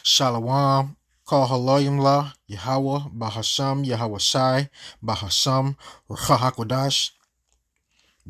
Shalom, Kal Halayimla, Yahweh, Bahasham, Yahweh Shai, Bahasham, Ruach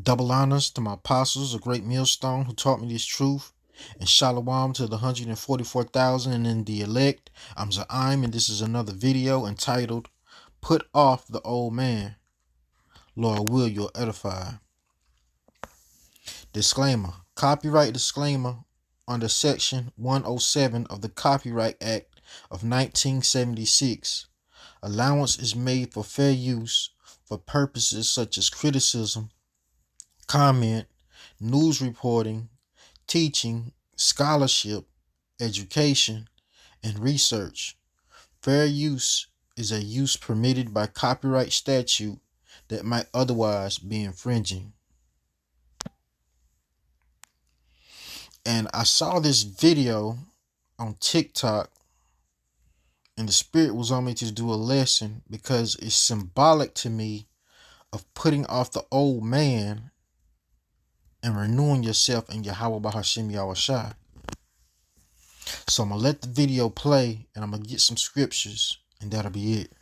Double honors to my apostles, a great millstone who taught me this truth. And shalom to the 144,000 in the elect. I'm Za'im, and this is another video entitled, Put Off the Old Man. Lord will you'll edify. Disclaimer. Copyright disclaimer under Section 107 of the Copyright Act of 1976. Allowance is made for fair use for purposes such as criticism, comment, news reporting, teaching, scholarship, education, and research. Fair use is a use permitted by copyright statute that might otherwise be infringing. And I saw this video on TikTok, and the Spirit was on me to do a lesson because it's symbolic to me of putting off the old man and renewing yourself in Yahweh Bahashim Yahweh Shai. So I'm going to let the video play, and I'm going to get some scriptures, and that'll be it.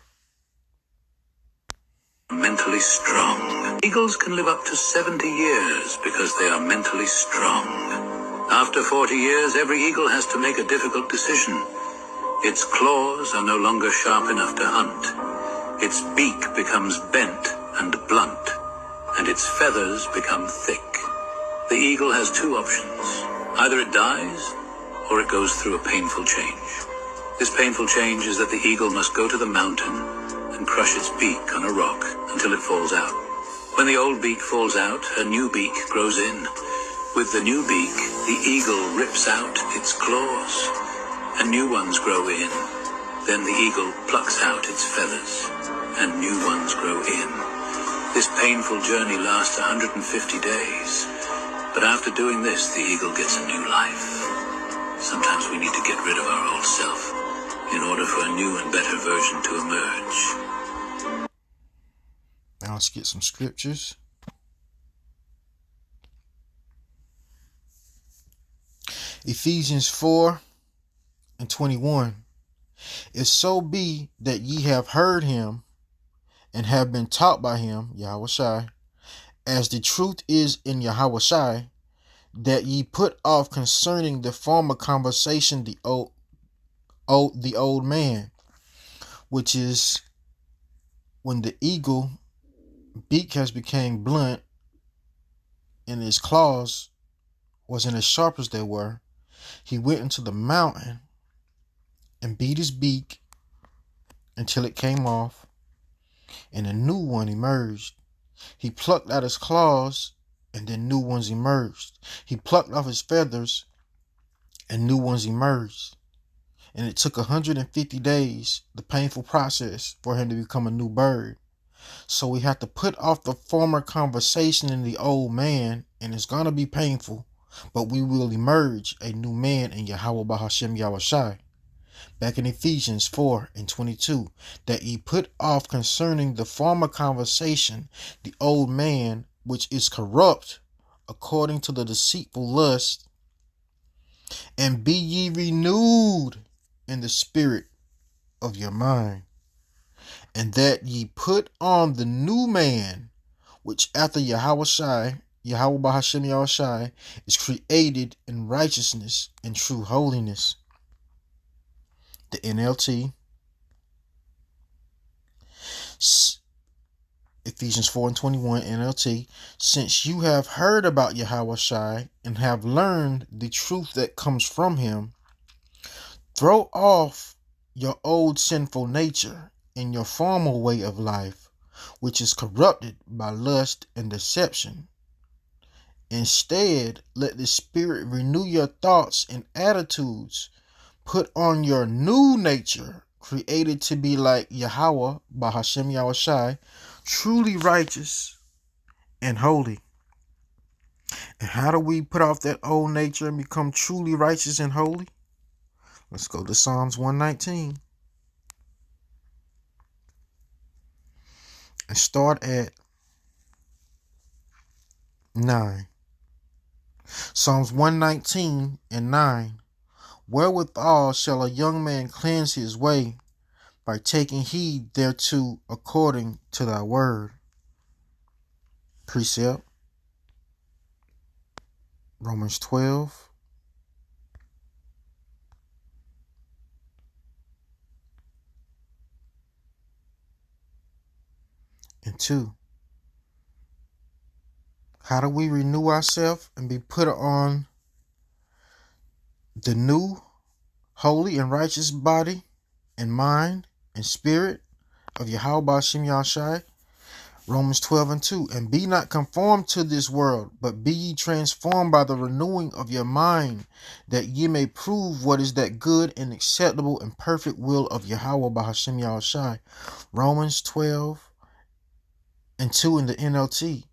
Mentally strong. Eagles can live up to 70 years because they are mentally strong. After 40 years, every eagle has to make a difficult decision. Its claws are no longer sharp enough to hunt. Its beak becomes bent and blunt, and its feathers become thick. The eagle has two options. Either it dies, or it goes through a painful change. This painful change is that the eagle must go to the mountain and crush its beak on a rock until it falls out. When the old beak falls out, a new beak grows in. With the new beak, the eagle rips out its claws, and new ones grow in. Then the eagle plucks out its feathers, and new ones grow in. This painful journey lasts 150 days, but after doing this, the eagle gets a new life. Sometimes we need to get rid of our old self in order for a new and better version to emerge. Now let's get some scriptures. Ephesians 4:21. If so be that ye have heard him and have been taught by him, Yahweh Shai, as the truth is in Yahweh Shai, that ye put off concerning the former conversation the old man, which is when the eagle beak has become blunt and his claws wasn't as sharp as they were. He went into the mountain and beat his beak until it came off, and a new one emerged. He plucked out his claws, and then new ones emerged. He plucked off his feathers, and new ones emerged. And it took 150 days, the painful process, for him to become a new bird. So we have to put off the former conversation in the old man, and it's going to be painful, but we will emerge a new man in Yahweh Bahashim Yahweh Shai. Back in Ephesians 4:22, that ye put off concerning the former conversation the old man, which is corrupt according to the deceitful lust, and be ye renewed in the spirit of your mind, and that ye put on the new man, which after Yahweh Shai, Yahweh Bahashim Yahweh Shai, is created in righteousness and true holiness. The NLT. Ephesians 4:21 NLT. Since you have heard about Yahweh Shai and have learned the truth that comes from him, throw off your old sinful nature and your former way of life, which is corrupted by lust and deception. Instead, let the Spirit renew your thoughts and attitudes. Put on your new nature, created to be like Yahweh, Bahashim Yahweh Shai, truly righteous and holy. And how do we put off that old nature and become truly righteous and holy? Let's go to Psalms 119. And start at 9. Psalms 119 and 9. Wherewithal shall a young man cleanse his way? By taking heed thereto according to thy word. Precept. Romans 12. And 2. How do we renew ourselves and be put on the new, holy, and righteous body and mind and spirit of Yahweh Ba'ashem Yahushai? Romans 12 and 2. And be not conformed to this world, but be ye transformed by the renewing of your mind, that ye may prove what is that good and acceptable and perfect will of Yahweh Ba'ashem Yahushai. Romans 12 and 2 in the NLT.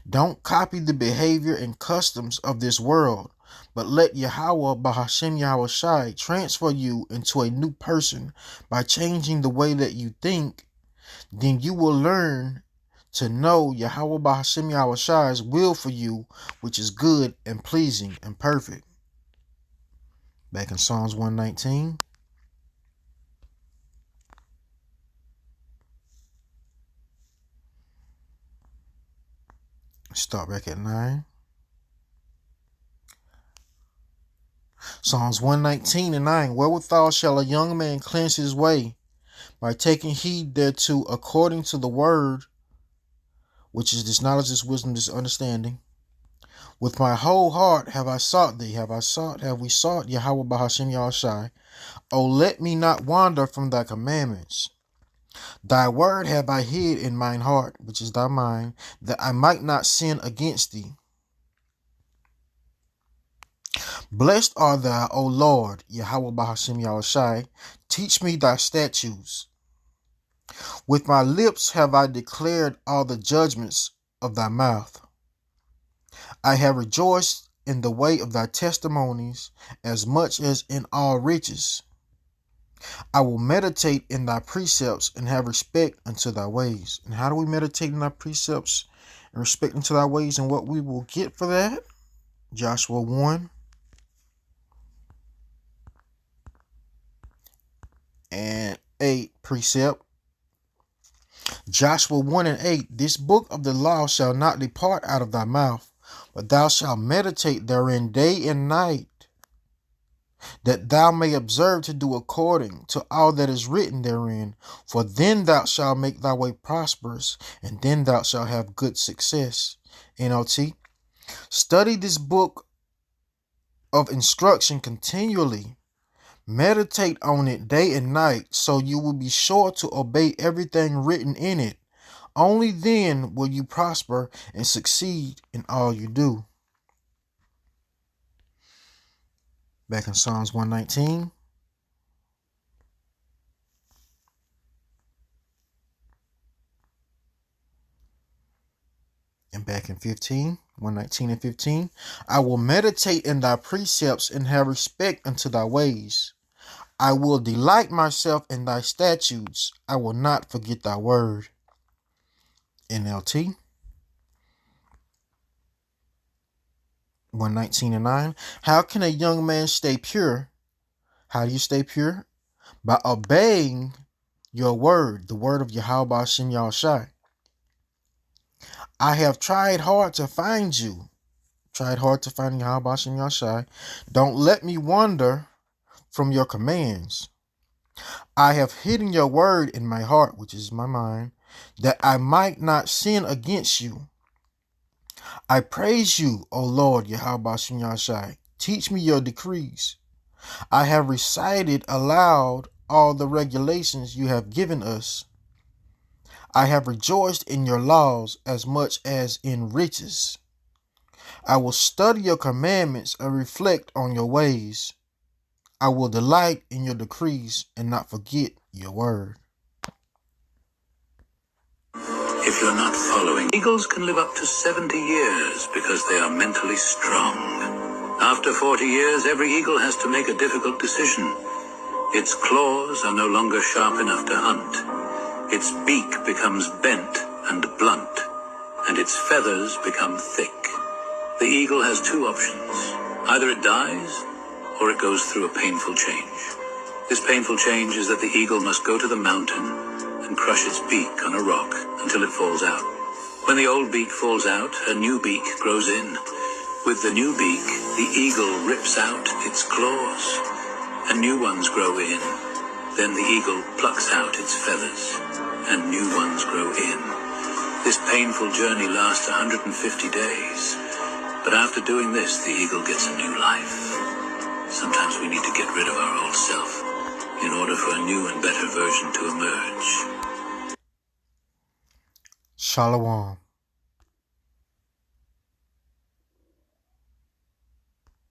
Don't copy the behavior and customs of this world, but let Yahweh Ba'ashem Yahushai transfer you into a new person by changing the way that you think. Then you will learn to know Yahweh Ba'ashem Yahushai's will for you, which is good and pleasing and perfect. Back in Psalms 119. Start back at 9. Psalms 119 and 9. Wherewithal shall a young man cleanse his way? By taking heed thereto according to the word, which is this knowledge, this wisdom, this understanding. With my whole heart have I sought thee. Have we sought Yahweh Ba'ashem Yahushai? O let me not wander from thy commandments. Thy word have I hid in mine heart, which is thy mind, that I might not sin against thee. Blessed art thou, O Lord, Yahweh Ba'ashem Yahushai. Teach me thy statutes. With my lips have I declared all the judgments of thy mouth. I have rejoiced in the way of thy testimonies as much as in all riches. I will meditate in thy precepts and have respect unto thy ways. And how do we meditate in thy precepts and respect unto thy ways, and what we will get for that? Joshua 1 and 8 precept. Joshua 1 and 8. This book of the law shall not depart out of thy mouth, but thou shalt meditate therein day and night, that thou may observe to do according to all that is written therein. For then thou shalt make thy way prosperous, and then thou shalt have good success. NLT. Study this book of instruction continually. Meditate on it day and night, so you will be sure to obey everything written in it. Only then will you prosper and succeed in all you do. Back in Psalms 119. And back in 119 and 15. I will meditate in thy precepts and have respect unto thy ways. I will delight myself in thy statutes. I will not forget thy word. NLT. 119 and 9. How can a young man stay pure? How do you stay pure? By obeying your word, the word of Yahweh Ba'ashem Yahushai. I have tried hard to find you. Tried hard to find Yahweh Ba'ashem Yahushai. Don't let me wander from your commands. I have hidden your word in my heart, which is my mind, that I might not sin against you. I praise you, O Lord, Yahweh Ba'ashem Yahushai. Teach me your decrees. I have recited aloud all the regulations you have given us. I have rejoiced in your laws as much as in riches. I will study your commandments and reflect on your ways. I will delight in your decrees and not forget your word. If you're not following, eagles can live up to 70 years because they are mentally strong. After 40 years, every eagle has to make a difficult decision. Its claws are no longer sharp enough to hunt. Its beak becomes bent and blunt, and its feathers become thick. The eagle has two options. Either it dies, or it goes through a painful change. This painful change is that the eagle must go to the mountain and crush its beak on a rock until it falls out. When the old beak falls out, a new beak grows in. With the new beak, the eagle rips out its claws, and new ones grow in. Then the eagle plucks out its feathers, and new ones grow in. This painful journey lasts 150 days, but after doing this, the eagle gets a new life. Sometimes we need to get rid of our old self in order for a new and better version to emerge. Shalom.